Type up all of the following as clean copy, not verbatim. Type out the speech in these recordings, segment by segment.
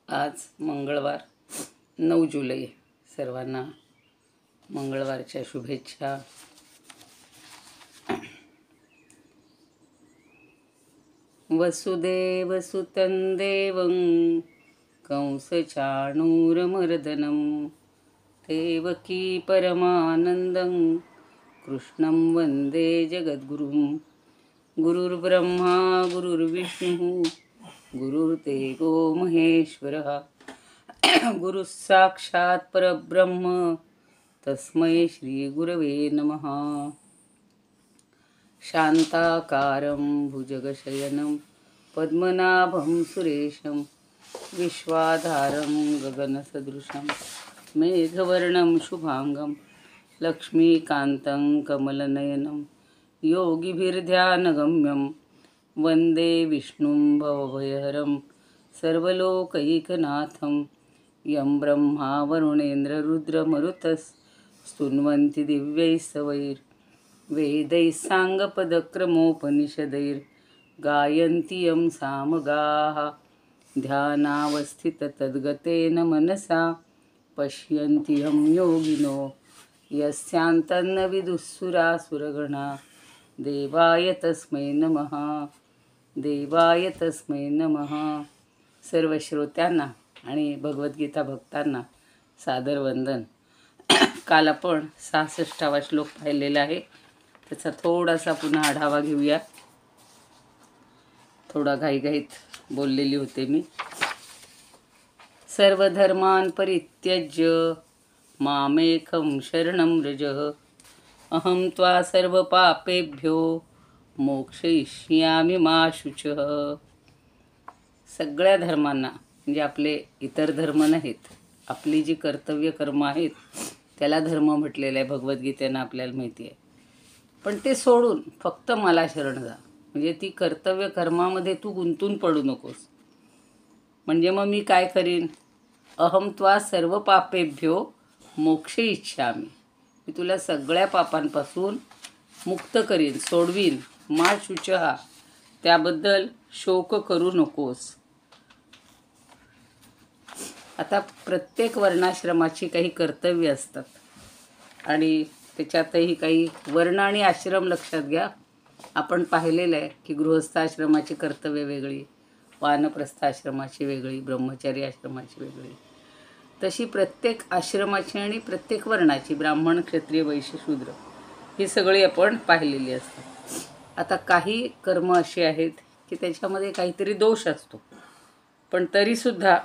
आज मंगळवार 9 जुलै. सर्वांना मंगळवारच्या शुभेच्छा. वसुदेवसुतं देवं कंसचाणूरमर्दनं देवकी परमानन्दं कृष्णं वन्दे जगद्गुरुं. गुरुर्ब्रह्मा गुरुर्विष्णुः गुरुर्देवो महेश्वरः गुरुः साक्षात् परब्रह्म तस्मै श्रीगुरवे नमः. शान्ताकारं भुजगशयनं पद्मनाभं सुरेशं विश्वाधारं गगनसदृशं मेघवर्णं शुभांगं लक्ष्मीकान्तं कमलनयनं योगिभिर्ध्यानगम्यं वन्दे विष्णुं भवभयहरं सर्वलोकैकनाथं. यं ब्रह्मा वरुणेन्द्ररुद्रमरुतस्तुन्वन्ति दिव्यैस्तवैर्वेदैः साङ्गपदक्रमोपनिषदैर्गायन्ति यं सामगाः. ध्यानावस्थिततद्गतेन मनसा पश्यन्ति यं योगिनो यस्यान्तन्न विदुःसुरासुरगणा. देवाय तस्मै नमः. देवाय तस्मै नमः. सर्व श्रोत्यांना आणि भगवद्गीता भक्तांना सादर वंदन. काल आपण 66वा श्लोक पाहिलेला आहे. त्याचा थोडासा पुन्हा आढावा घेऊया. थोडा घाईघाईत बोललेली होते मी. सर्वधर्मान् परित्यज्य मामेकं शरणं व्रज अहं त्वा सर्वपापेभ्यो मोक्षयिष्यामि मा शुचः. सगळ्या धर्मांना म्हणजे आपले इतर धर्म नाहीत, आपली जी कर्तव्य कर्म आहेत त्याला धर्म म्हटलेलं आहे भगवद्गीतेनं, आपल्याला माहिती आहे. पण ते सोडून फक्त मला शरण जा. म्हणजे ती कर्तव्य कर्मामध्ये तू गुंतून पडू नकोस. म्हणजे मग मी काय करीन? अहं त्वा सर्व पापेभ्यो मोक्षयिष्यामि. मी तुला सगळ्या पापांपासून मुक्त करीन, सोडवीन. मा शुचः, त्याबद्दल शोक करू नकोस. आता प्रत्येक वर्णाश्रमाची काही कर्तव्य असतात आणि त्याच्यातही काही वर्ण आणि आश्रम लक्षात घ्या. आपण पाहिलेलं आहे की गृहस्थाश्रमाची कर्तव्य वेगळी, वानप्रस्थाश्रमाची वेगळी, ब्रह्मचारी आश्रमाची वेगळी. तशी प्रत्येक आश्रमाची आणि प्रत्येक वर्णाची, ब्राह्मण क्षत्रिय वैश्य शूद्र, ही सगळी आपण पाहिलेली असतात. आता काही कर्म असे आहेत की त्याच्यामध्ये काहीतरी दोष असतो, पण तरीसुद्धा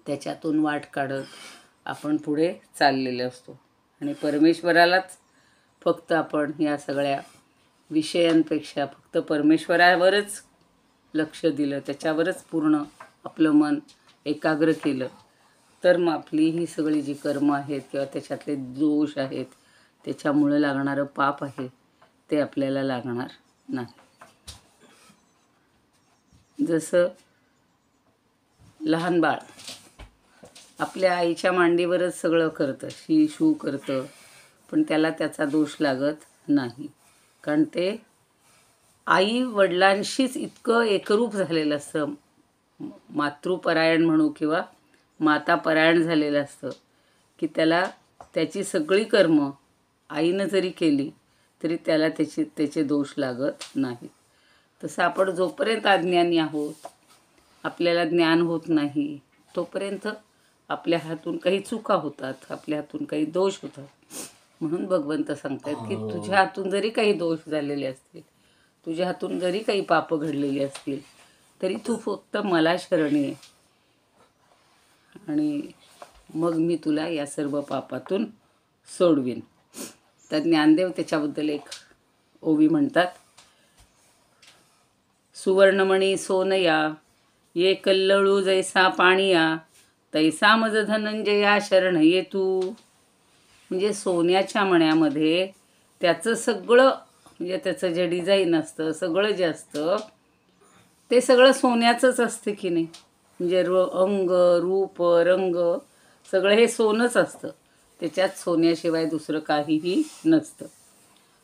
त्याच्यातून वाट काढत आपण पुढे चाललेले असतो. आणि परमेश्वरालाच फक्त आपण या सगळ्या विषयांपेक्षा फक्त परमेश्वरावरच लक्ष दिलं, त्याच्यावरच पूर्ण आपलं मन एकाग्र केलं, तर मग आपली ही सगळी जी कर्म आहेत किंवा त्याच्यातले दोष आहेत, त्याच्यामुळे लागणारं पाप आहे ते आपल्याला लागणार नाही. जसं लहान बाळ आपल्या आईच्या मांडीवरच सगळं करतं, शी शू करतं, पण त्याला त्याचा दोष लागत नाही. कारण ते आई वडिलांशीच इतकं एकरूप झालेलं असतं, मातृपरायण म्हणू किंवा मातापरायण झालेलं असतं की त्याला त्याची सगळी कर्म आईनं जरी केली तरी त्याला त्याचे दोष लागत नाहीत. तसं आपण जोपर्यंत अज्ञानी आहोत, आपल्याला ज्ञान होत नाही, तोपर्यंत आपल्या हातून काही चुका होतात, आपल्या हातून काही दोष होतात. म्हणून भगवंत सांगतात की तुझ्या हातून जरी काही दोष झालेले असतील, तुझ्या हातून जरी काही पापं घडलेली असतील, तरी तू फक्त मला शरण ये आणि मग मी तुला या सर्व पापातून सोडवीन. तर ज्ञानदेव त्याच्याबद्दल एक ओवी म्हणतात. सुवर्णमणी सोनया ये कल्लळू जैसा पाणिया तैसा मज धनंजया शरण ये तू. म्हणजे सोन्याच्या मण्यामध्ये त्याचं सगळं, म्हणजे त्याचं जे डिझाईन असतं, सगळं जे असतं ते सगळं सोन्याचंच असतं की नाही. म्हणजे अंग रूप रंग सगळं हे सोनंच असतं. त्याच्यात सोन्याशिवाय दुसरं काहीही नसतं.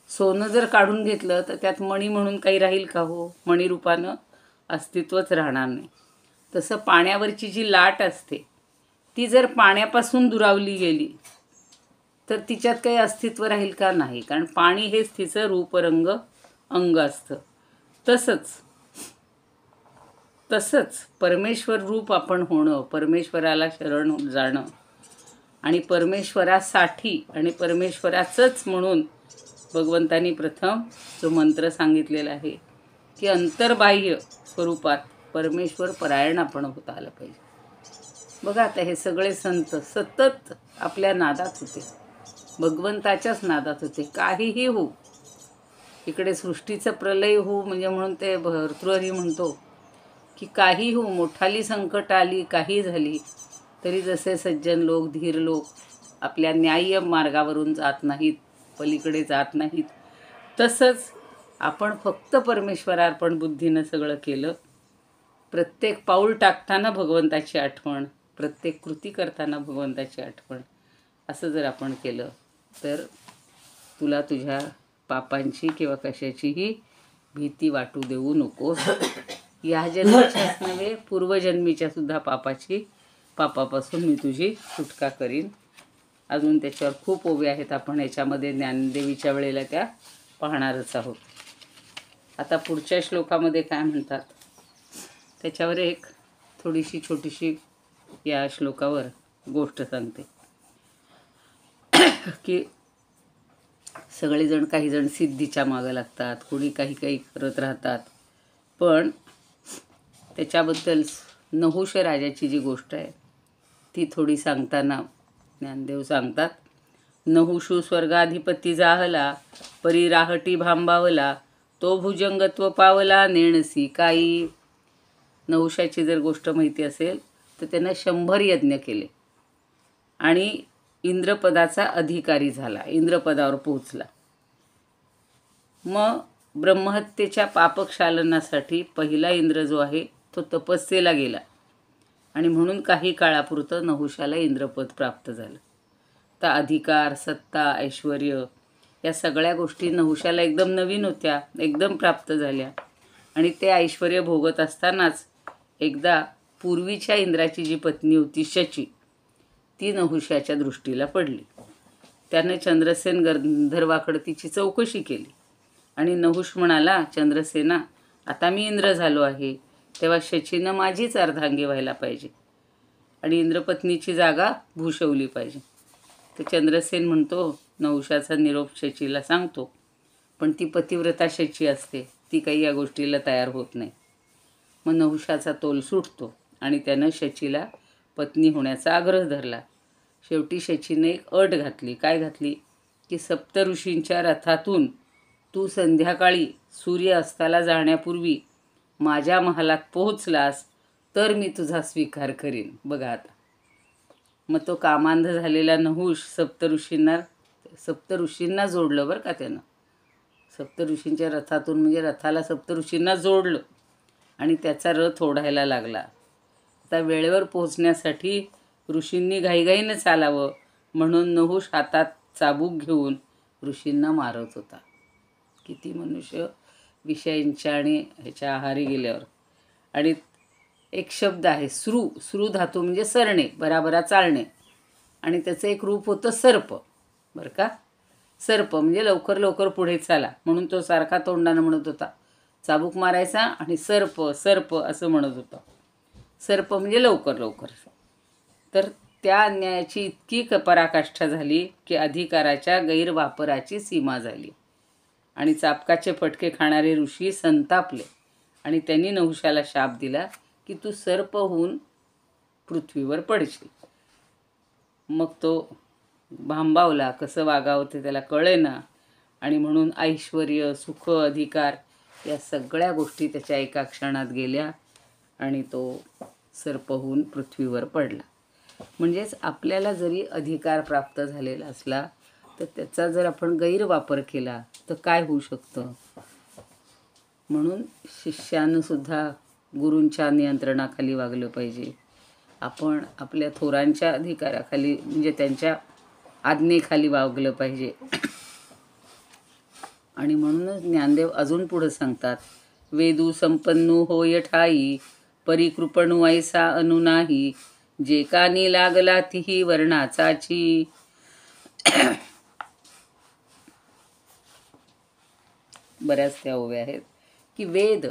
सोनं जर काढून घेतलं तर त्यात मणी म्हणून काही राहील का? हो, मणीरूपानं अस्तित्वच राहणार नाही. तसं पाण्यावरची जी लाट असते ती जर पाण्यापासून दुरावली गेली तर तिच्यात काही अस्तित्व राहील का? नाही. कारण पाणी हेच तिचं रूपरंग अंग असतं. तसंच परमेश्वर रूप आपण होणं, परमेश्वराला शरण जाणं आणि परमेश्वरासाठी आणि परमेश्वराचंच म्हणून भगवंतांनी प्रथम जो मंत्र सांगितलेला आहे की अंतर्बाह्य स्वरूपात परमेश्वर परायण आपण होता आलं पाहिजे. बघा आता हे सगळे संत सतत आपल्या नादात होते, भगवंताच्याच नादात होते. काहीही हो, इकडे सृष्टीचा प्रलय हो म्हणजे म्हणून ते भर्तृहरी म्हणतो की काही हो, मोठाली संकट आली, काही झाली तरी जसे सज्जन लोक, धीर लोक आपल्या न्याय्य मार्गावरून जात नाहीत, पलीकडे जात नाहीत, तसंच आपण फक्त परमेश्वरार्पण बुद्धीनं सगळं केलं. प्रत्येक पाऊल टाकताना भगवंताची आठवण, प्रत्येक कृती करताना भगवंताची आठवण, असं जर आपण केलं तर तुला तुझ्या पापांची किंवा कशाचीही भीती वाटू देऊ नकोस. या जन्मीच्याच नव्हे, पूर्वजन्मीच्या सुद्धा पापापासून मी तुझी सुटका करीन. अजून त्याच्यावर खूप ओव्या आहेत, आपण याच्यामध्ये ज्ञानदेवीच्या वेळेला त्या पाहणारच आहोत. आता पुढच्या श्लोकामध्ये काय म्हणतात त्याच्यावर एक थोडीशी छोटीशी या श्लोकावर गोष्ट सांगते की सगळेजण, काही जण सिद्धीच्या मागं लागतात, कोणी काही काही करत राहतात, पण त्याच्याबद्दल नहुष राजाची जी गोष्ट आहे ती थोडी सांगताना ज्ञानदेव सांगतात. नहुषू स्वर्गाधिपती जाहला, परी राहटी भांबावला, तो भुजंगत्व पावला नेणसी काही. नहुषाची जर गोष्ट माहिती असेल तर त्यानं 100 यज्ञ केले आणि इंद्रपदाचा अधिकारी झाला, इंद्रपदावर पोहोचला. मग ब्रह्महत्येच्या पापक्षालनासाठी पहिला इंद्र जो आहे तो तपस्येला गेला आणि म्हणून काही काळापुरतं नहुषाला इंद्रपद प्राप्त झालं. तर अधिकार, सत्ता, ऐश्वर या सगळ्या गोष्टी नहुषाला एकदम नवीन होत्या, एकदम प्राप्त झाल्या. आणि ते ऐश्वर भोगत असतानाच एकदा पूर्वीच्या इंद्राची जी पत्नी होती शची, ती नहुषाच्या दृष्टीला पडली. त्याने चंद्रसेन गंधर्वाकडे तिची चौकशी केली आणि नहुष म्हणाला, चंद्रसेना, आता मी इंद्र झालो आहे, तेव्हा शचीनं माझीच अर्धांगी व्हायला पाहिजे आणि इंद्रपत्नीची जागा भूषवली पाहिजे. तर चंद्रसेन म्हणतो, नहुषाचा निरोप शचीला सांगतो, पण ती पतिव्रता शची असते, ती काही या गोष्टीला तयार होत नाही. मग नहुषाचा तोल सुटतो आणि त्यानं शचीला पत्नी होण्याचा आग्रह धरला. शेवटी शचीने एक अट घातली. काय घातली? की सप्तऋषींच्या रथातून तू संध्याकाळी सूर्य अस्ताला जाण्यापूर्वी माझ्या महालात पोहोचलास तर मी तुझा स्वीकार करीन. बघा आता, मग तो कामांध झालेला नहुष सप्तऋषींना जोडलं बरं का त्यानं. सप्तऋषींच्या रथातून म्हणजे रथाला सप्तऋषींना जोडलं आणि त्याचा रथ ओढायला लागला. आता वेळेवर पोहोचण्यासाठी ऋषींनी घाईघाईनं चालावं म्हणून नहुष हातात चाबूक घेऊन ऋषींना मारत होता. किती मनुष्य विषयांच्या आणि ह्याच्या आहारी गेल्यावर. आणि एक शब्द आहे श्रू धातू म्हणजे सरणे, बराबरा चालणे, आणि त्याचं एक रूप होतं सर्प. बरं का, सर्प म्हणजे लवकर लवकर पुढे चाला म्हणून तो सारखा तोंडानं म्हणत होता. चाबूक मारायचा आणि सर्प सर्प असं म्हणत होता. सर्प म्हणजे लवकर लवकर. तर त्या अन्यायाची इतकी पराकाष्ठा झाली की अधिकाराच्या गैरवापराची सीमा झाली आणि चाबकाचे फटके खाणारे ऋषी संतापले आणि त्यांनी नहुषाला शाप दिला की तू सर्प होऊन पृथ्वीवर पडशील. मग तो भांबावला, कसं वागावं ते त्याला कळेना आणि म्हणून ऐश्वर्य, सुख, अधिकार या सगळ्या गोष्टी त्याच्या एका क्षणात गेल्या आणि तो सर्प होऊन पृथ्वीवर पडला. म्हणजेच आपल्याला जरी अधिकार प्राप्त झालेला असला तर त्याचा जर आपण गैरवापर केला तर काय होऊ शकतं. म्हणून शिष्यानंसुद्धा गुरूंच्या नियंत्रणाखाली वागलं पाहिजे. आपण आपल्या थोरांच्या अधिकाराखाली म्हणजे त्यांच्या आज्ञेखाली वागलं पाहिजे. आणि म्हणूनच ज्ञानदेव अजून पुढं सांगतात, वेदू संपन्नू होय ठाई, परिकृपणू ऐसा अनु नाही, जे कानी लागला तिही वर्णाचाची. बऱ्याच त्या ओव्या आहेत की वेद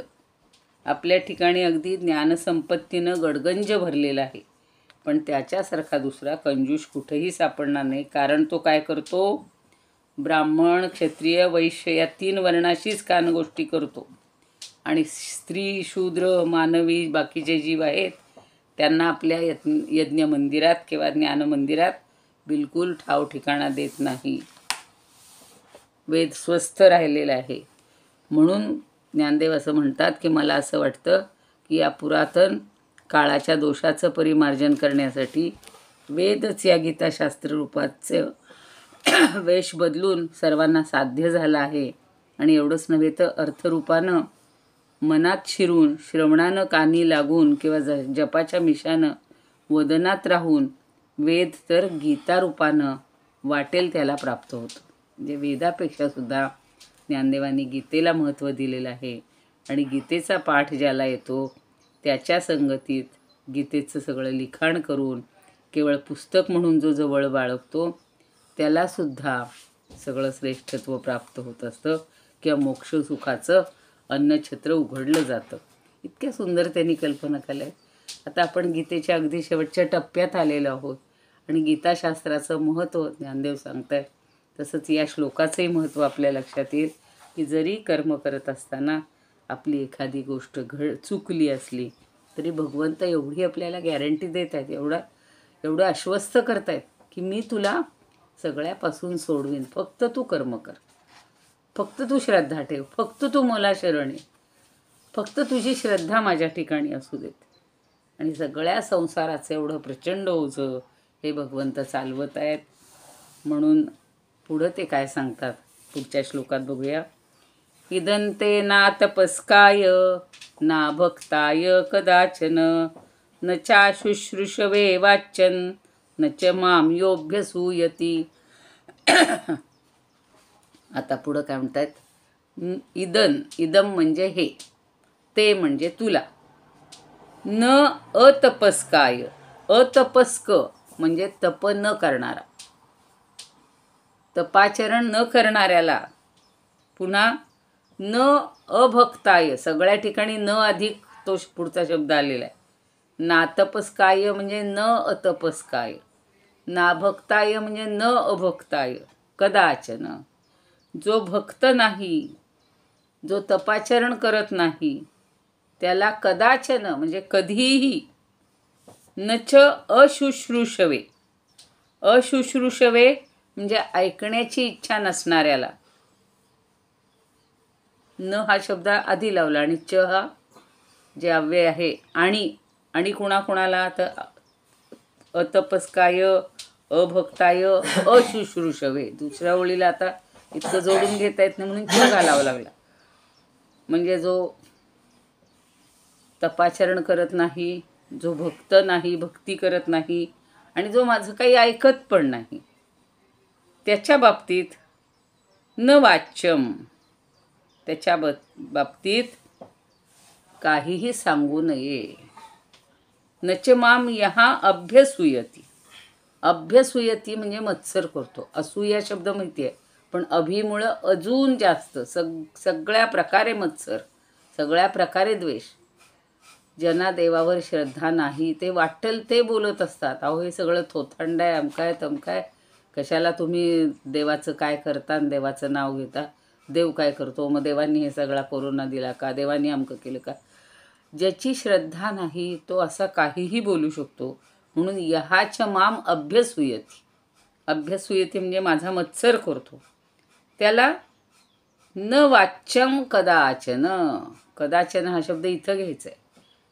आपल्या ठिकाणी अगदी ज्ञानसंपत्तीनं गडगंज भरलेला आहे, पण त्याच्यासारखा दुसरा कंजूष कुठेही सापडणार नाही. कारण तो काय करतो? ब्राह्मण, क्षत्रिय, वैश्य या 3 वर्णाशीच कानगोष्टी करतो आणि स्त्री, शूद्र, मानवी बाकीचे जीव आहेत त्यांना आपल्या यज्ञ मंदिरात किंवा ज्ञानमंदिरात बिलकुल ठाव ठिकाणा देत नाही. वेद स्वस्थ राहिलेला आहे. म्हणून ज्ञानदेव असं म्हणतात की मला असं वाटतं की या पुरातन काळाच्या दोषाचं परिमार्जन करण्यासाठी वेदच या गीताशास्त्र रूपाचं वेश बदलून सर्वांना साध्य झाला आहे. आणि एवढंच नव्हे तर अर्थरूपानं मनात शिरून, श्रवणानं कानी लागून किंवा जपाच्या मिशानं वदनात राहून वेद तर गीतारूपानं वाटेल त्याला प्राप्त होतं. म्हणजे वेदापेक्षा सुद्धा ज्ञानदेवांनी गीतेला महत्त्व दिलेलं आहे. आणि गीतेचा पाठ ज्याला येतो त्याच्या संगतीत गीतेचं सगळं लिखाण करून केवळ पुस्तक म्हणून जो जवळ बाळगतो त्यालासुद्धा सगळं श्रेष्ठत्व प्राप्त होत असतं किंवा मोक्षसुखाचं अन्नछत्र उघडलं जातं. इतक्या सुंदर त्यांनी कल्पना केल्या आहेत. आता आपण गीतेच्या अगदी शेवटच्या टप्प्यात आलेलो आहोत आणि गीताशास्त्राचं महत्त्व ज्ञानदेव सांगत आहेत. तसंच या श्लोकाचंही महत्त्व आपल्या लक्षात येईल की जरी कर्म करत असताना आपली एखादी गोष्ट चुकली असली तरी भगवंत एवढी आपल्याला गॅरंटी देत आहेत, एवढं आश्वस्त करतायत की मी तुला सगळ्यापासून सोडवीन, फक्त तू कर्म कर, फक्त तू श्रद्धा ठेव, फक्त तू मला शरण ये, फक्त तुझी श्रद्धा माझ्या ठिकाणी असू देत. आणि सगळ्या संसाराचं एवढं प्रचंड ओझं हे भगवंत चालवत आहेत. म्हणून पुढं ते काय सांगतात पुढच्या श्लोकात बघूया. इदंते ना तपस्काय ना भक्ताय कदाचन, न चा शुश्रूषवे वाच्यन, न च माम योऽभ्यसूयति. आता पुढं काय म्हणतात? इदम म्हणजे हे, ते म्हणजे तुला. न अतपस्काय, अतपस्क म्हणजे तप न करणारा, तपाचरण न करणाऱ्याला. पुन्हा न अभक्ताय, सगळ्या ठिकाणी न अधिक तो पुढचा शब्द आलेला आहे. नातपस्काय म्हणजे न अतपस्काय, नाभक्ताय म्हणजे न अभक्ताय, कदाचन. जो भक्त नाही, जो तपाचरण करत नाही त्याला कदाचन म्हणजे कधीही, नच अशुश्रूषवे, अशुश्रूषवे म्हणजे ऐकण्याची इच्छा नसणाऱ्याला. न हा शब्द आधी लावला आणि च हा जे अव्यय आहे. आणि कुणाकुणाला तर अतपस्काय, अभक्ताय, अशुश्रूषवे. दुसऱ्या ओळीला आता इतकं जोडून घेता येत नाही म्हणून च घालावं लागला. म्हणजे जो तपाचरण करत नाही, जो भक्त नाही, भक्ती करत नाही आणि जो माझं काही ऐकत पण नाही, त्याच्या बाबतीत न वाच्यम, त्याच्या बाबतीत काहीही सांगू नये. नच माम यहा अभ्यसूयती. अभ्यसूयती म्हणजे मत्सर करतो. असूया शब्द माहिती आहे, पण अभिमुळं अजून जास्त सगळ्या प्रकारे मत्सर, सगळ्या प्रकारे द्वेष. ज्यांना देवावर श्रद्धा नाही ते वाटेल ते बोलत असतात. अहो हे सगळं थोथंड आहे, अमकाय तमकाय, कशाला तुम्ही देवाचं काय करता आणि देवाचं नाव घेता, देव काय करतो, मग देवांनी हे सगळा कोरोना दिला का, देवांनी अमकं केलं का. ज्याची श्रद्धा नाही तो असा काहीही बोलू शकतो. म्हणून यहाच माम अभ्यसूयती, अभ्यसूयती म्हणजे माझा मत्सर करतो, त्याला न वाच्यम कदाचन. कदाचन हा शब्द इथं घ्यायचा आहे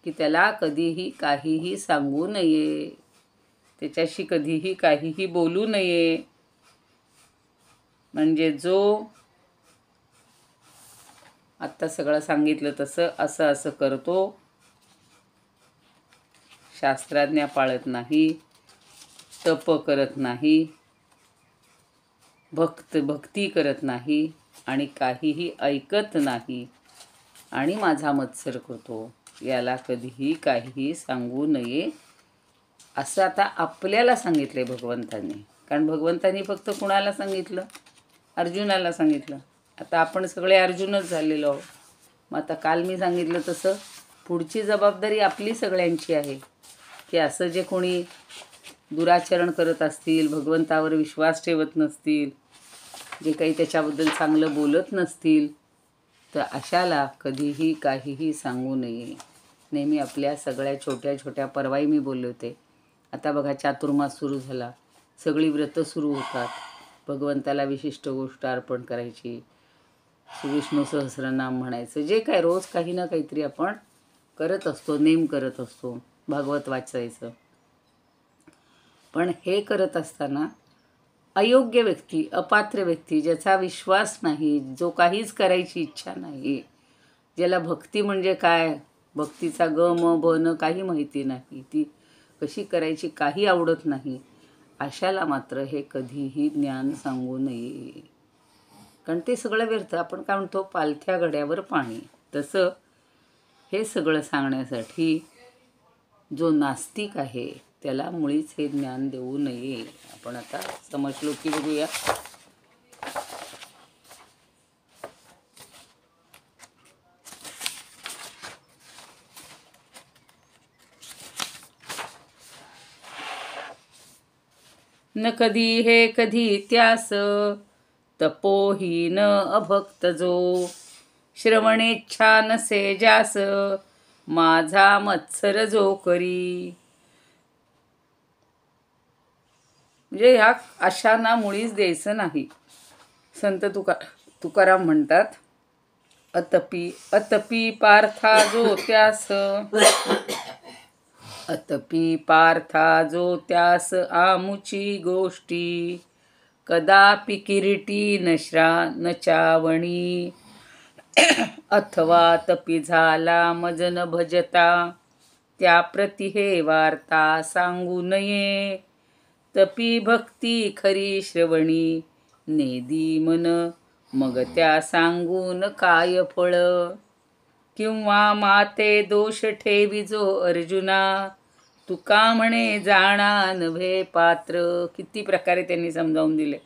की त्याला कधीही काहीही सांगू नये, त्याच्याशी कधीही काहीही बोलू नये. म्हणजे जो आत्ता सगळं सांगितलं तसं असं करतो, शास्त्राज्ञा पाळत नाही, तप करत नाही, भक्ती करत नाही आणि काहीही ऐकत नाही आणि माझा मत्सर करतो, याला कधीही काहीही सांगू नये असं आता आपल्याला सांगितलं आहे भगवंतांनी. कारण भगवंतांनी फक्त कुणाला सांगितलं? अर्जुनाला सांगितलं. आता आपण सगळे अर्जुनच झालेलो आहोत. मग आता काल मी सांगितलं तसं पुढची जबाबदारी आपली सगळ्यांची आहे की असं जे कोणी दुराचरण करत असतील, भगवंतावर विश्वास ठेवत नसतील, जे काही त्याच्याबद्दल चांगलं बोलत नसतील, तर अशाला कधीही काहीही सांगू नये. नेहमी आपल्या सगळ्या छोट्या छोट्या, परवाही मी बोलले होते, आता बघा चातुर्मास सुरू झाला, सगळी व्रतं सुरू होतात, भगवंताला विशिष्ट गोष्ट अर्पण करायची, विष्णू सहस्रनाम म्हणायचं, जे काय रोज काही ना काहीतरी आपण करत असतो, नेम करत असतो, भागवत वाचायचं. पण हे करत असताना अयोग्य व्यक्ती, अपात्र व्यक्ती, ज्याचा विश्वास नाही, जो काहीच करायची इच्छा नाही, ज्याला भक्ती म्हणजे काय, भक्तीचा ग म ब न काही माहिती नाही, ती कशी करायची काही आवडत नाही, अशाला मात्र हे कधीही ज्ञान सांगू नये. कारण ते सगळं व्यर्थ. आपण काय म्हणतो, पालथ्या घड्यावर पाणी. तसं हे सगळं सांगण्यासाठी जो नास्तिक आहे त्याला मुळीच हे ज्ञान देऊ नये. आपण आता समश्लोकी बघूया. न कधी हे कधी त्यास तपोही न अभक्त जो, श्रवणेच्छा नसे जास माझा मत्सर जो करी. म्हणजे ह्या अशांना मुळीच द्यायचं नाही. संत तुकाराम म्हणतात, अतपी पार्था जो त्यास, अतपी पार्था जो त्यास आमुची गोष्टी, कदापि किरीटी न चावणी, अथवा तपी झाला मज न भजता, त्या प्रति हे वार्ता सांगू नये. तपी भक्ती खरी श्रवणी, नेदी मन मग त्या सांगून काय फळ. किंवा माते दोष ठेवी जो अर्जुना, तुका म्हणे जाणा नव्हे पात्र. किती प्रकारे त्यांनी समजावून दिले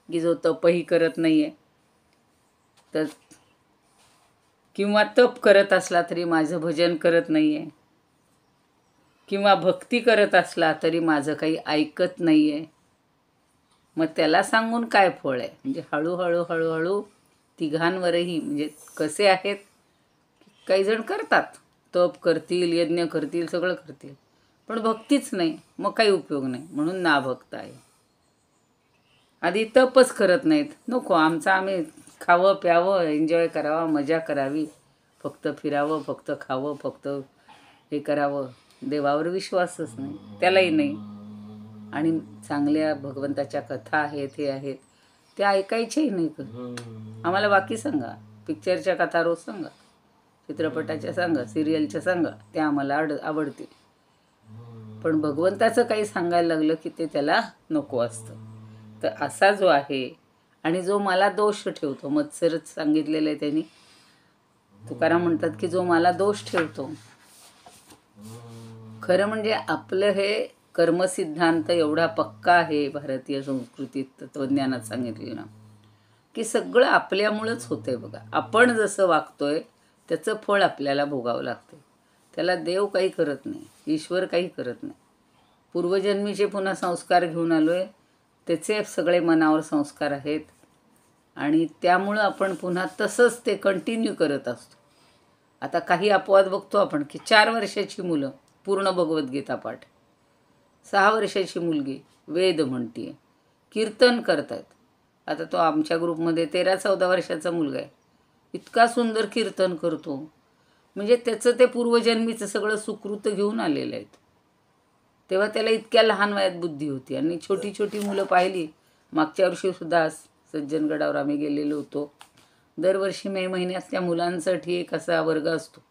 की जो तपही करत नाहीये, तर किंवा तप करत असला तरी माझं भजन करत नाहीये, किंवा भक्ती करत असला तरी माझं काही ऐकत नाहीये, मग त्याला सांगून काय फळ आहे. म्हणजे हळूहळू हळूहळू तिघांवरही, म्हणजे कसे आहेत, काही जण करतात, तप करतील, यज्ञ करतील, सगळं करतील, पण भक्तीच नाही, मग काही उपयोग नाही, म्हणून नाभक्त आहे. आधी तपच करत नाहीत, नको आमचं आम्ही खावं प्यावं, एन्जॉय करावा, मजा करावी, फक्त फिरावं, फक्त खावं, फक्त हे करावं, देवावर विश्वासच नाही, त्यालाही नाही. आणि चांगल्या भगवंताच्या कथा आहेत, हे आहेत, त्या ऐकायच्याही नाही. आम्हाला बाकी सांगा, पिक्चरच्या कथा रोज सांगा, चित्रपटाच्या सांगा, सिरियलच्या सांगा, त्या आम्हाला आवडतील. पण भगवंताचं काही सांगायला लागलं की ते त्याला नको असतं. तर असा जो आहे आणि जो मला दोष ठेवतो, मत्सरच सांगितलेलं आहे त्यांनी, तुकाराम म्हणतात की जो मला दोष ठेवतो, खरं म्हणजे आपलं हे कर्मसिद्धांत एवढा पक्का आहे भारतीय संस्कृतीत, तत्त्वज्ञानात सांगितलेलं ना, की सगळं आपल्यामुळंच होतंय. बघा, आपण जसं वागतोय त्याचं फळ आपल्याला भोगावं लागतं. त्याला देव काही करत नाही, ईश्वर काही करत नाही. पूर्वजन्मीचे पुन्हा संस्कार घेऊन आलोय, त्याचे सगळे मनावर संस्कार आहेत, आणि त्यामुळं आपण पुन्हा तसंच ते कंटिन्यू करत असतो. आता काही अपवाद बघतो आपण की 4 वर्षाची मुलं पूर्ण भगवद्गीता पाठ, 6 वर्षाची मुलगी वेद म्हणतीये, कीर्तन करतायत. आता तो आमच्या ग्रुपमध्ये 13-14 वर्षाचा मुलगा आहे, इतका सुंदर कीर्तन करतो. म्हणजे त्याचं ते पूर्वजन्मीचं सगळं सुकृत घेऊन आलेलं आहे. तेव्हा त्याला इतक्या लहान वयात बुद्धी होती. आणि छोटी छोटी मुलं पाहिली, मागच्या वर्षीसुद्धा सज्जनगडावर आम्ही गेलेलो होतो, दरवर्षी मे महिन्यात त्या मुलांसाठी एक असा वर्ग असतो,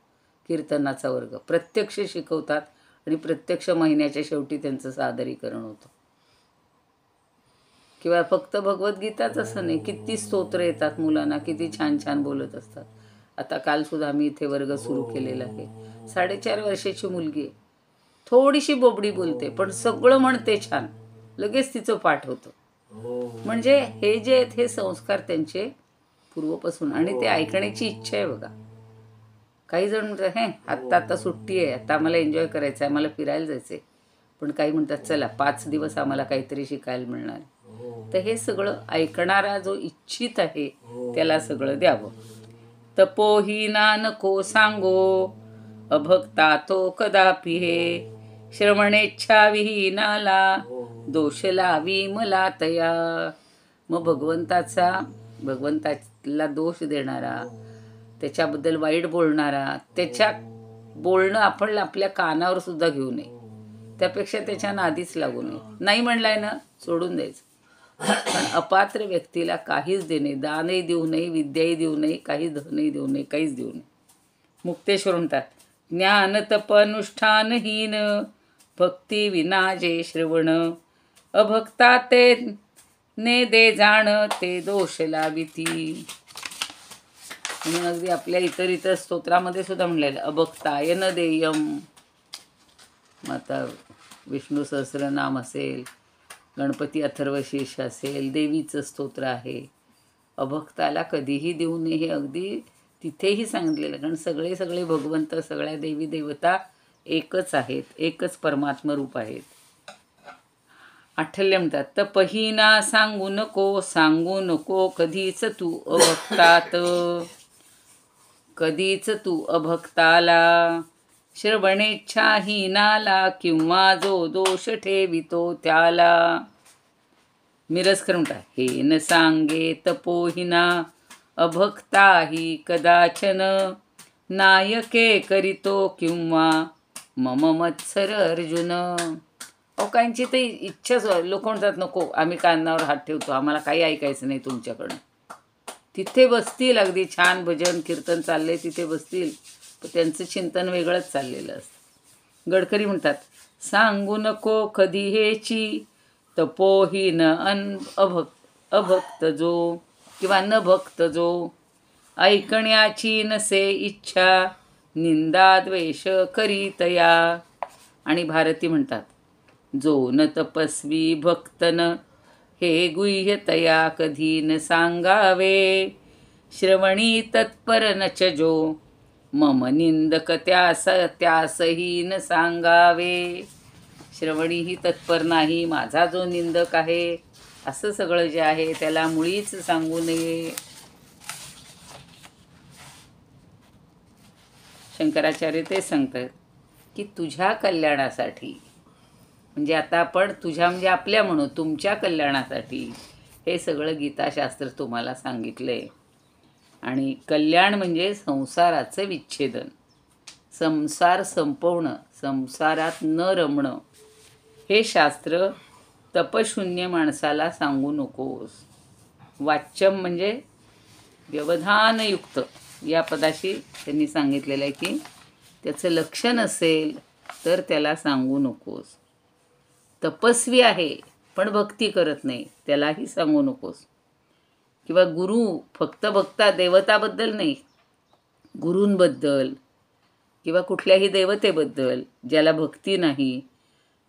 कीर्तनाचा वर्ग, प्रत्यक्ष शिकवतात आणि प्रत्यक्ष महिन्याच्या शेवटी त्यांचं सादरीकरण होतं. किंवा फक्त भगवद्गीताच असं नाही, किती स्तोत्र येतात मुलांना, किती छान छान बोलत असतात. आता कालसुद्धा आम्ही इथे वर्ग सुरू केलेला आहे, 4.5 वर्षाची मुलगी आहे, थोडीशी बोबडी बोलते पण सगळं म्हणते छान, लगेच तिचं पाठ होतं. म्हणजे हे जे आहेत हे संस्कार त्यांचे पूर्वपासून, आणि ते ऐकण्याची इच्छा आहे बघा. काही जण म्हणतात आत्ता सुट्टी आहे, आता आम्हाला एन्जॉय करायचं आहे, आम्हाला फिरायला जायचं आहे. पण काही म्हणतात चला 5 दिवस आम्हाला काहीतरी शिकायला मिळणार. तर हे सगळं ऐकणारा जो इच्छित आहे त्याला सगळं द्यावं. तपोहीना नको सांगो, अभक्ता तो कदापि हे, श्रवणेच्छा विहीनाला, दोष लावी मला तया. मग भगवंताला दोष देणारा, त्याच्याबद्दल वाईट बोलणारा, त्याच्या बोलणं आपण आपल्या कानावर सुद्धा घेऊ नये, त्यापेक्षा त्याच्या नादीच लागू नये. नाही म्हणलाय ना, सोडून द्यायचं. पण अपात्र व्यक्तीला काहीच देणे, दानही देऊ नये, विद्याही देऊ नये, काही धनही देऊ नये, काहीच देऊ नये. मुक्तेश्वर म्हणतात, ज्ञान तप अनुष्ठानहीन, भक्ती विना जे श्रवण, अभक्ता ते ने दे जाण, ते दोष लाविती. म्हणून अगदी आपल्या इतर स्तोत्रामध्ये सुद्धा म्हणलेलं अभक्ताय न देयम. आता विष्णू सहस्रनाम असेल, गणपती अथर्वशीर्ष असेल, देवीचं स्तोत्र आहे. अभक्ताला कधीही देऊ नये हे अगदी तिथेही सांगितलेलं. कारण सगळे भगवंत, सगळ्या देवी देवता एकच आहेत, एकच परमात्मा रूप आहेत. आठल्य म्हणतात, तपहीना सांगू नको कधीच तू अभक्तात, कधीच तू अभक्ताला, श्रवणेच्छाहीनाला, किंवा जो दोष ठेवितो त्याला. मिरजकर म्हणतात, हे न सांगे तपोहीना, अभक्ताही कदाचन, नायके करीतो किंवा मम मत्सर अर्जुन. काहींची तर इच्छाच, लोक म्हणतात नको, आम्ही कानावर हात ठेवतो, आम्हाला काही ऐकायचं नाही तुमच्याकडं. तिथे बसतील, अगदी छान भजन कीर्तन चाललंय तिथे बसतील, पण त्यांचं चिंतन वेगळंच चाललेलं असतं. गडकरी म्हणतात, सांगू नको कधी हेची, तपोहीन अभक्त जो, किंवा न भक्त जो, ऐकण्याची नसे इच्छा, निंदा द्वेष करीतया. आणि भारती म्हणतात, जो न तपस्वी भक्तन, हे गुह्यतया कधी न सांगावे, श्रवणी तत्पर नच जो, मम निंदक त्यासही न सांगावे. श्रवणीही तत्पर नाही, माझा जो निंदक आहे, असं सगळं जे आहे त्याला मुळीच सांगू नये. शंकराचार्य ते सांगतात की तुझ्या कल्याणासाठी, म्हणजे आता आपण तुझ्या म्हणजे आपल्या म्हणू, तुमच्या कल्याणासाठी हे सगळं गीताशास्त्र तुम्हाला सांगितलंय. आणि कल्याण म्हणजे संसाराचं विच्छेदन, संसार संपवणं, संसारात न रमणं. हे शास्त्र तपशून्य माणसाला सांगू नकोस. वाच्यम म्हणजे व्यवधानयुक्त, या पदाशी त्यांनी सांगितलेलं आहे की त्याचं लक्षण असेल तर त्याला सांगू नकोस. तपस्वी आहे पण भक्ती करत नाही, त्यालाही सांगू नकोस. किंवा गुरु फक्त भक्ता देवताबद्दल नाही, गुरूंबद्दल किंवा कुठल्याही देवतेबद्दल ज्याला भक्ती नाही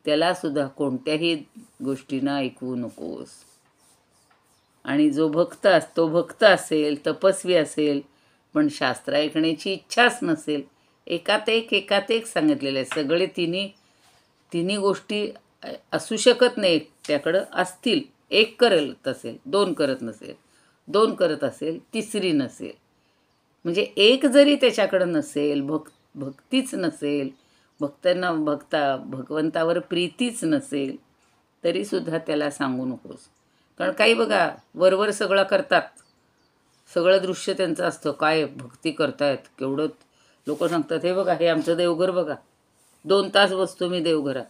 त्याला सुद्धा कोणत्याही गोष्टींना ऐकवू नकोस. आणि जो भक्त असेल, तपस्वी असेल, पण शास्त्र ऐकण्याची इच्छाच नसेल, एकात एक सांगितलेलं आहे. सगळे तिन्ही गोष्टी असू शकत नाही त्याकडं, असतील एक करत असेल, दोन करत नसेल, दोन करत असेल, तिसरी नसेल. म्हणजे एक जरी त्याच्याकडं नसेल, भक्तीच नसेल, भगवंतावर प्रीतीच नसेल, तरीसुद्धा त्याला सांगू नकोस. कारण काही बघा वरवर सगळं करतात, सगळं दृश्य त्यांचं असतं, काय भक्ती करतायत, केवढं लोक सांगतात, हे बघा हे आमचं देवघर बघा, 2 तास बसतो मी देवघरात,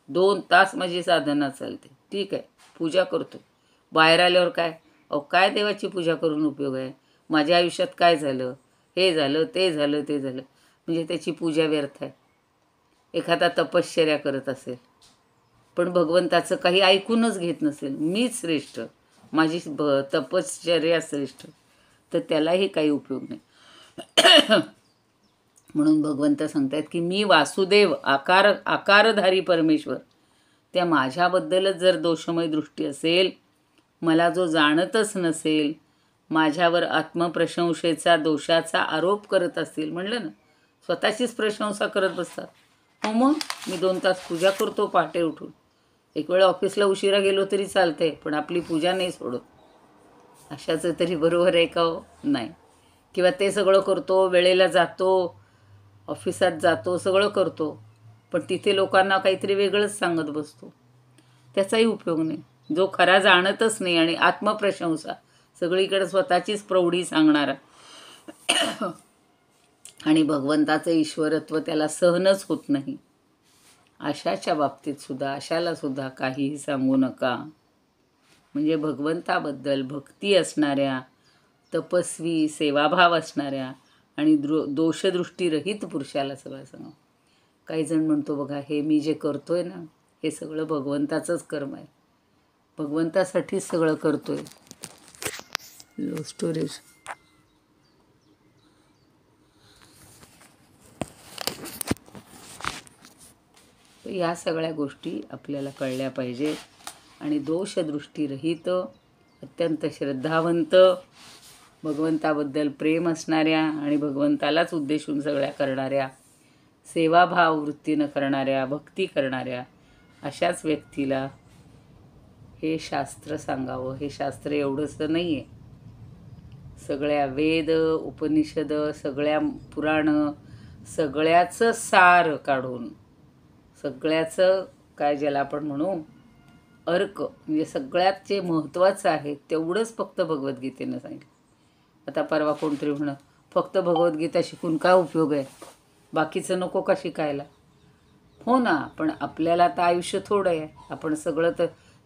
2 तास माझी साधना चालते, ठीक आहे, पूजा करतो. बाहेर आल्यावर काय देवाची पूजा करून उपयोग आहे, माझ्या आयुष्यात काय झालं, हे झालं, ते झालं, म्हणजे त्याची पूजा व्यर्थ आहे. एखादा तपश्चर्या करत असेल पण भगवंताचं काही ऐकूनच घेत नसेल, मीच श्रेष्ठ, माझी तपश्चर्या श्रेष्ठ, तर त्यालाही काही उपयोग नाही. म्हणून भगवंत सांगतात की मी वासुदेव आकारधारी परमेश्वर, त्या माझ्याबद्दलच जर दोषमय दृष्टी असेल, मला जो जाणतच नसेल, माझ्यावर आत्मप्रशंसेचा दोषाचा आरोप करत असतील, म्हणलं ना स्वतःचीच प्रशंसा करत बसतात. हो मग मी 2 तास पूजा करतो पहाटे उठून, एक वेळ ऑफिसला उशिरा गेलो तरी चालते, पण आपली पूजा नाही सोडत. अशाचं तरी बरोबर आहे का हो? नाही. किंवा ते सगळं करतो, वेळेला जातो, ऑफिसात जातो, सगळं करतो, पण तिथे लोकांना काहीतरी वेगळंच सांगत बसतो, त्याचाही उपयोग नाही. जो खरा जाणतच नाही आणि आत्मप्रशंसा, सगळीकडे स्वतःचीच प्रौढी सांगणारा आणि भगवंताचं ईश्वरत्व त्याला सहनच होत नाही, अशाच्या बाबतीत सुद्धा, अशाला सुद्धा काहीही सांगू नका. म्हणजे भगवंताबद्दल भक्ती असणाऱ्या, तपस्वी, सेवाभाव असणाऱ्या आणि दोषदृष्टीरहित पुरुषाला सगळं सांगा. काही जण म्हणतो बघा, हे मी जे करतोय ना, हे सगळं भगवंताचंच कर्म आहे, भगवंतासाठीच सगळं करतोय. Low storage. या सगळ्या गोष्टी आपल्याला कळल्या पाहिजेत आणि दोषदृष्टीरहित, अत्यंत श्रद्धावंत, भगवंताबद्दल प्रेम असणाऱ्या आणि भगवंतालाच उद्देशून सगळ्या करणाऱ्या, सेवाभाव वृत्तीनं करणाऱ्या, भक्ती करणाऱ्या अशाच व्यक्तीला हे शास्त्र सांगावं. हे शास्त्र एवढंसं नाही आहे, सगळ्या वेद, उपनिषद, सगळ्या पुराणं, सगळ्याचं सार काढून, सगळ्याचं काय ज्याला आपण म्हणू अर्क, म्हणजे सगळ्यात जे महत्त्वाचं आहे तेवढंच फक्त भगवद्गीतेनं सांगितलं. आता परवा कोणतरी म्हणत, फक्त भगवद्गीता शिकून काय उपयोग आहे, बाकीचं नको का शिकायला? हो ना, पण आपल्याला तर आयुष्य थोडं आहे, आपण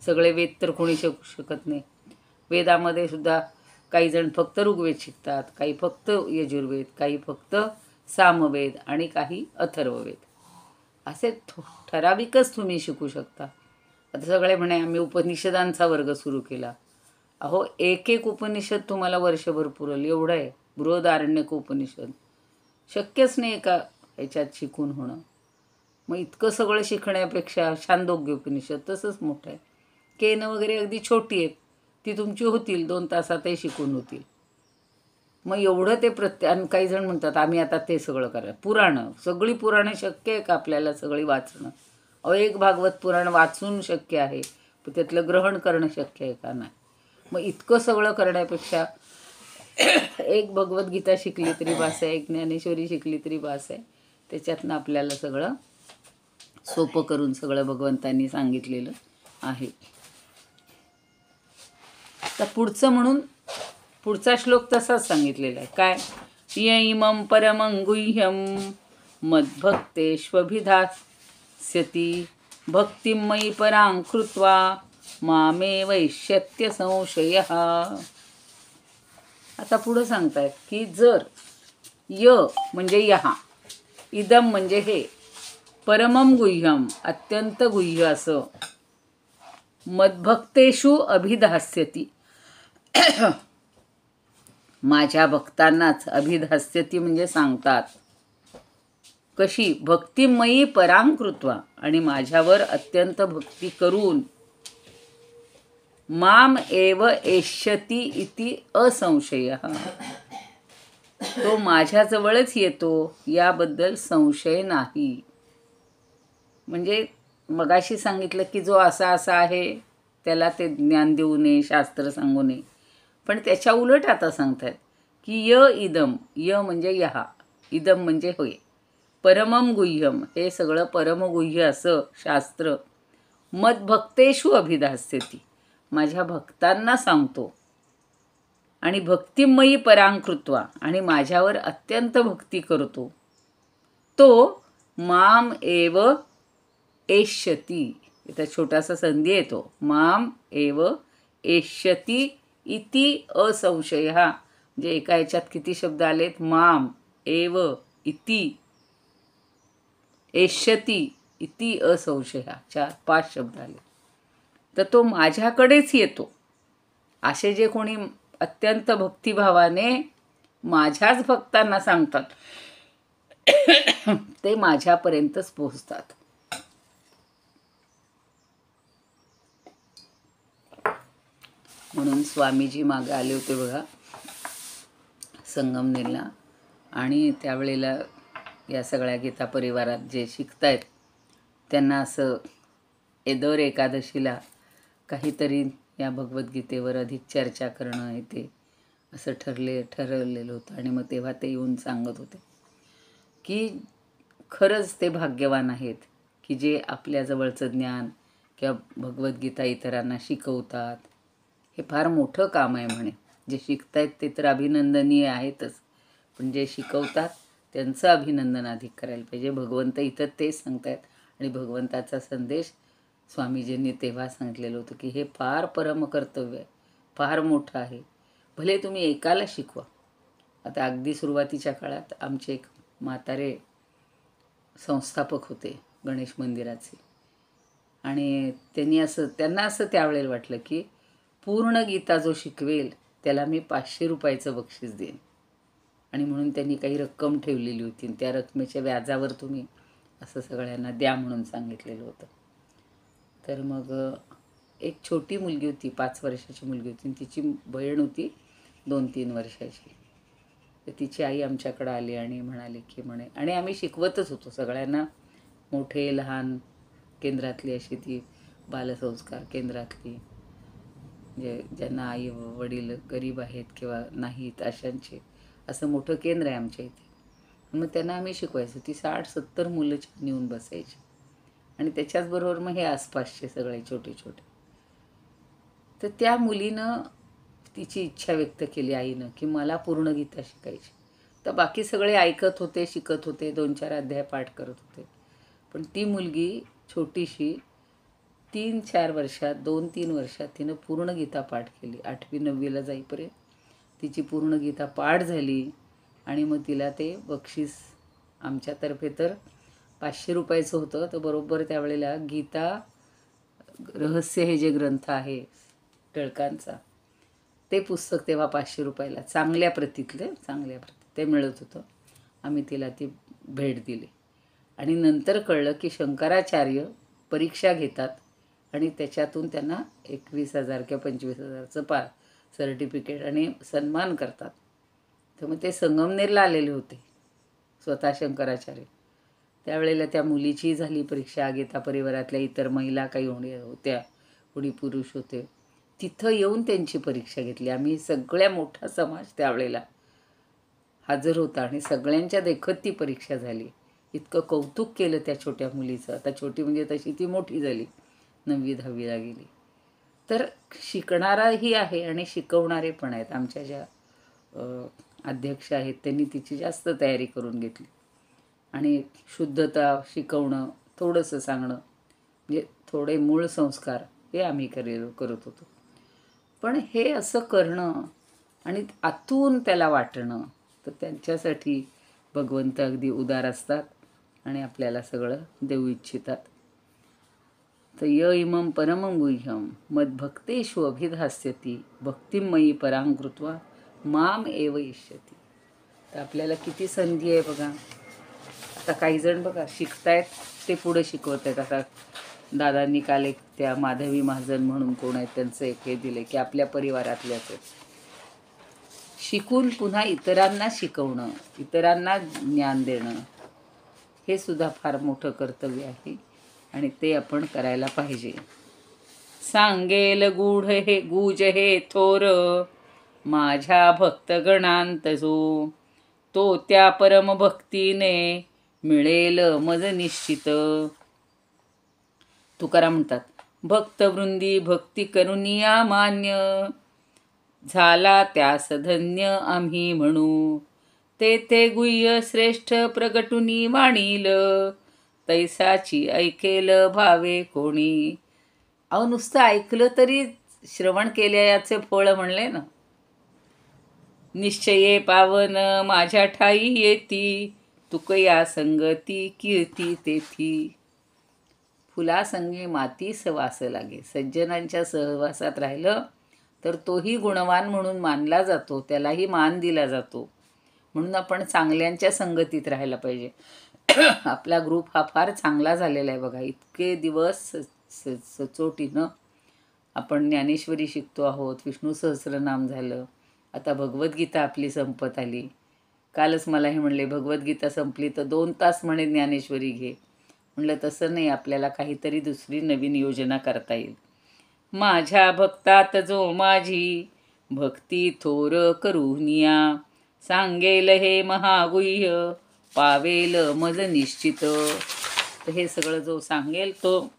सगळे वेद तर कोणी शिकू शकत नाही. वेदामध्ये सुद्धा काही जण फक्त ऋग्वेद शिकतात, काही फक्त यजुर्वेद, काही फक्त सामवेद आणि काही अथर्ववेद, असे ठराविकच तुम्ही शिकू शकता. आता सगळे म्हणे आम्ही उपनिषदांचा वर्ग सुरू केला. अहो, एक एक उपनिषद तुम्हाला वर्षभर पुरेल एवढं आहे. बृहदारण्यक उपनिषद शक्यच नाही एका ह्याच्यात शिकून होणं. मग इतकं सगळं शिकण्यापेक्षा छांदोग्य उपनिषद तसंच मोठं आहे. केन वगैरे अगदी छोटी आहेत, ती तुमची होतील 2 तासातही शिकून होतील. मग एवढं ते आणि काही जण म्हणतात आम्ही आता ते सगळं करा. पुराणं, सगळी पुराणं शक्य आहे का आपल्याला सगळी वाचणं? अहो, एक भागवत पुराण वाचून शक्य आहे, पण त्यातलं ग्रहण करणं शक्य आहे का? नाही. मग इतकं सगळं करण्यापेक्षा एक भगवद्गीता शिकली तरी बास आहे, एक ज्ञानेश्वरी शिकली तरी बास आहे. त्याच्यातनं आपल्याला सगळं सोपं करून सगळं भगवंतांनी सांगितलेलं आहे. तर पुढचं म्हणून पुढचा श्लोक तसाच सांगितलेला आहे. काय? य इमं परमं गुह्यं मद्भक्तेष्वभिधास्यति भक्तिं मयि परां कृत्वा मामे वैश्यत्य संशयः. आता पुढं सांगतायत की जर य म्हणजे यहा, इदम म्हणजे हे, परमं गुह्यम अत्यंत गुह्य असं, मद्भक्तेषु अभिधास्यति माझ्या भक्तांनाच, अभिधास्यति म्हणजे सांगतात. कशी? भक्तिमयी परां कृत्वा, आणि माझ्यावर अत्यंत भक्ती करून, माम एव एष्यति इति असंशयः, तो माझ्याजवळच येतो याबद्दल संशय नाही. म्हणजे मगाशी सांगितलं की जो असा असा आहे त्याला ते ज्ञान देऊ नये, शास्त्र सांगू नये, पण त्याच्या उलट आता सांगतात की य इदम, य म्हणजे यहा, इदम म्हणजे होय, परमं गुह्यम हे सगळं परमगुह्य असं शास्त्र, मद्भक्तेषु अभिधास्यति माझ्या भक्तांना सांगतो, आणि भक्तिमयी परां कृत्वा आणि माझ्यावर अत्यंत भक्ती करतो, तो माम एव एष्यति, इथं छोटासा संधी येतो, माम एव एष्यति इति असंशयः. म्हणजे एका ह्याच्यात किती शब्द आलेत? माम एव इति एष्यति इति असंशयः, 4-5 शब्द आले. तर तो माझ्याकडेच येतो. असे जे कोणी अत्यंत भक्तिभावाने माझ्याच भक्तांना सांगतात ते माझ्यापर्यंतच पोहोचतात. म्हणून स्वामीजी मागे आले होते बघा संगमनेरला, आणि त्यावेळेला या सगळ्या गीता परिवारात जे शिकतायत त्यांना असं दर एकादशीला काहीतरी या भगवद्गीतेवर अधिक चर्चा करणं हे ते असं ठरवलेलं होतं. आणि मग तेव्हा ते येऊन सांगत होते की खरंच ते भाग्यवान आहेत की जे आपल्या जवळचं ज्ञान किंवा भगवद्गीता इतरांना शिकवतात. हे फार मोठं काम आहे म्हणे. जे शिकतायत ते तर अभिनंदनीय आहेतच, पण जे शिकवतात त्यांचं अभिनंदन अधिक करायला पाहिजे. भगवंत इथं तेच सांगतायत, आणि भगवंताचा संदेश स्वामीजींनी तेव्हा सांगितलेलं होतं की हे फार परमकर्तव्य आहे, फार मोठं आहे. भले तुम्ही एकाला शिकवा. आता अगदी सुरुवातीच्या काळात आमचे एक म्हातारे संस्थापक होते गणेश मंदिराचे, आणि त्यांना असं त्यावेळेला वाटलं की पूर्ण गीता जो शिकवेल त्याला मी 500 रुपयाचं बक्षीस देईन. आणि म्हणून त्यांनी काही रक्कम ठेवलेली होती, आणि त्या रकमेच्या व्याजावर तुम्ही असं सगळ्यांना द्या म्हणून सांगितलेलं होतं. तर मग एक छोटी मुलगी होती, 5 वर्षाची मुलगी होती, तिची बहीण होती 2-3 वर्षाची. तर तिची आई आमच्याकडं आली आणि म्हणाली की आणि आम्ही शिकवतच होतो सगळ्यांना, मोठे लहान, केंद्रातली अशी ती बालसंस्कार केंद्रातली, म्हणजे ज्यांना आई वडील गरीब आहेत किंवा नाहीत अशांचे, असं मोठं केंद्र आहे आमच्या इथे. मग त्यांना आम्ही शिकवायचो. ती 60-70 मुलं नेऊन बसायची, आणि त्याच्याचबरोबर मग हे आसपासचे सगळे छोटे छोटे. तर त्या मुलीनं तिची इच्छा व्यक्त केली आईनं की मला पूर्ण गीता शिकायची. तर बाकी सगळे ऐकत होते, शिकत होते, 2-4 अध्याय पाठ करत होते. पण ती मुलगी छोटीशी 3-4 वर्षात, 2-3 वर्षात तिनं पूर्ण गीता पाठ केली. 8वी-9वीला जाईपर्यंत तिची पूर्ण गीता पाठ झाली. आणि मग तिला ते बक्षीस आमच्यातर्फे तर 500 रुपयाचं होतं. तर बरोबर त्यावेळेला गीता रहस्य हे जे ग्रंथ आहे टिळकांचा, ते पुस्तक तेव्हा 500 रुपयाला चांगल्या प्रतीतले ते मिळत होतं. आम्ही तिला ती भेट दिली. आणि नंतर कळलं की शंकराचार्य परीक्षा घेतात आणि त्याच्यातून त्यांना 21,000 किंवा 25,000चं सर्टिफिकेट आणि सन्मान करतात. तर मग ते संगमनेरला आलेले होते स्वतः शंकराचार्य. त्यावेळेला त्या मुलीची झाली परीक्षा. गीता परिवारातल्या इतर महिला काही होत्या, कोणी पुरुष होते, तिथं येऊन त्यांची परीक्षा घेतली. आम्ही सगळ्या मोठा समाज त्यावेळेला हजर होता, आणि सगळ्यांच्या देखत ती परीक्षा झाली. इतकं कौतुक केलं त्या छोट्या मुलीचं. आता छोटी म्हणजे तशी ती मोठी झाली, 9वी-10वीला गेली. तर शिकणाराही आहे आणि शिकवणारे पण आहेत. आमच्या ज्या अध्यक्ष आहेत त्यांनी तिची जास्त तयारी करून घेतली, आणि शुद्धता शिकवणं, थोडंसं सांगणं, म्हणजे थोडे मूळ संस्कार हे आम्ही करत होतो. पण हे असं करणं आणि आतून त्याला वाटणं, तर त्यांच्यासाठी भगवंत अगदी उदार असतात आणि आपल्याला सगळं देऊ इच्छितात. तर इमं परमं गुह्यं मद्भक्तेषु अभिधास्यति भक्तिमयी परां कृत्वा माम एव इष्यति. तर आपल्याला किती संधी आहे बघा. आता काही जण बघा शिकतायत, ते पुढे शिकवत आहेत. आता दादांनी काल एक त्या माधवी महाजन म्हणून कोण आहेत त्यांचं एक हे दिले की आपल्या परिवारातल्याच शिकून पुन्हा इतरांना शिकवणं, इतरांना ज्ञान देणं, हे सुद्धा फार मोठं कर्तव्य आहे, आणि ते आपण करायला पाहिजे. सांगेल गुज हे थोर माझ्या भक्तगणांत जो, तो त्या परमभक्तीने मिळेल मज निश्चित. तुकाराम म्हणतात, भक्तवृंदी भक्ती करुनिया मान्य, झाला त्यास धन्य आम्ही म्हणू. ते गुह्य श्रेष्ठ प्रगटुनी वाणील, तैसाची ऐकेल भावे कोणी. अहो नुसतं ऐकलं तरी श्रवण केल्याचे फळ म्हणले ना. निश्चये पावन माझ्या ठाई येती, तुकया संगती कीर्ती तेथी. फुलासंगी मातीस वास लागे. सज्जनांच्या सहवासात राहिलं तर तोही गुणवान म्हणून मानला जातो, त्यालाही मान दिला जातो. म्हणून आपण चांगल्यांच्या संगतीत राहायला पाहिजे. आपला ग्रुप हा फार चांगला झालेला आहे बघा. इतके दिवस सचोटीनं आपण ज्ञानेश्वरी शिकतो आहोत, विष्णू सहस्रनाम झालं, आता भगवद्गीता आपली संपत आली. कालच मला हे म्हणले भगवद्गीता संपली तर 2 तास म्हणे ज्ञानेश्वरी घे. म्हणलं तसं नाही, आपल्याला काहीतरी दुसरी नवीन योजना करता येईल. माझ्या भक्तात जो माझी भक्ती थोर करूनिया, सांगेल हे महागुह्य पावेल मज निश्चित. तर हे सगळं जो सांगेल तो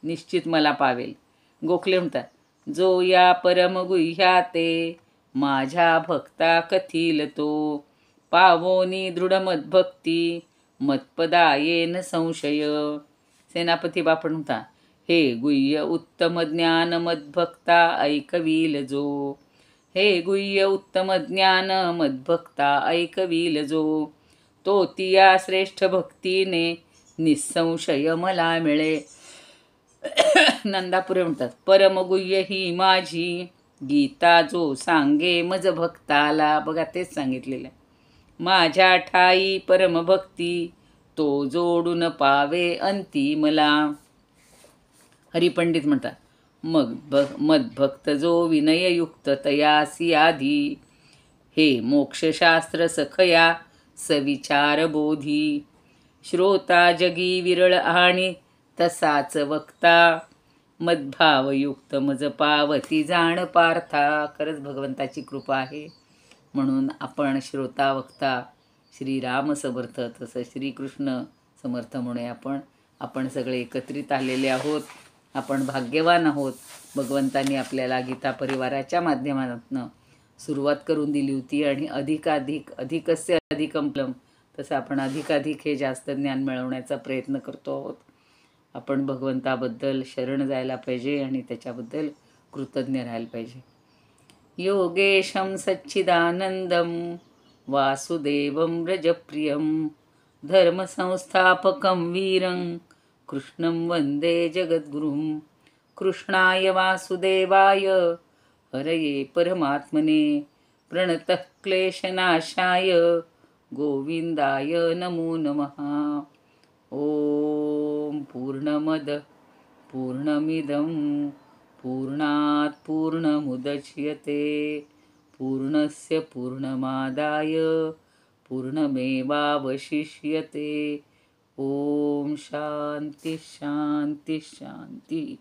निश्चित मला पावेल. गोखले म्हणतात, जो या परमगुह्या ते माझ्या भक्ता कथील तो, पावोनी दृढ मद्भक्ती मत्पदा येन संशय. सेनापती बापट म्हणता, हे गुह्य उत्तम ज्ञान मद्भक्ता ऐकवील जो, हे गुह्य उत्तम ज्ञान मद्भक्ता ऐकवील जो, तो तिया श्रेष्ठ भक्तीने निसंशय मला मिळे. नंदापुरे म्हणतात, परमगुह्य ही माझी गीता जो सांगे मज भक्ताला. बघा तेच सांगितलेलं आहे. माझ्या ठाई परमभक्ती तो जोडून पावे अंती मला. हरिपंडित म्हणतात, मद्भक्त जो विनययुक्त तयासी आधी, हे मोक्षशास्त्र सखया सविचार बोधी, श्रोता जगी विरळ आणि तसाच वक्ता, मद्भावयुक्त मज पावती जाण पार्था. खरंच भगवंताची कृपा आहे. म्हणून आपण श्रोता वक्ता श्रीराम समर्थ, तसं श्रीकृष्ण समर्थ म्हणून आपण सगळे एकत्रित आलेले आहोत. आपण भाग्यवान आहोत. भगवंतांनी आपल्याला गीता परिवाराच्या माध्यमातून सुरुवात करून दिली होती आणि अधिकस्य अधिकम फलम, तसं आपण अधिकाधिक हे जास्त ज्ञान मिळवण्याचा प्रयत्न करतो आहोत. आपण भगवंताबद्दल शरण जायला पाहिजे आणि त्याच्याबद्दल कृतज्ञ राहायला पाहिजे. योगेशं सच्चिदानंदं वासुदेवं व्रजप्रियं, धर्मसंस्थापकं वीरं कृष्णं वन्दे जगद्गुरुं. कृष्णाय वासुदेवाय हरये परमात्मने, प्रणतः क्लेशनाशाय गोविंदाय नमो नमः. ओम पूर्णमद पूर्णमिदं पूर्णात् पूर्णमुदच्यते पूर्णस्य पूर्णमादाय पूर्णमेवावशिष्यते. ओम शांती शांती शांती.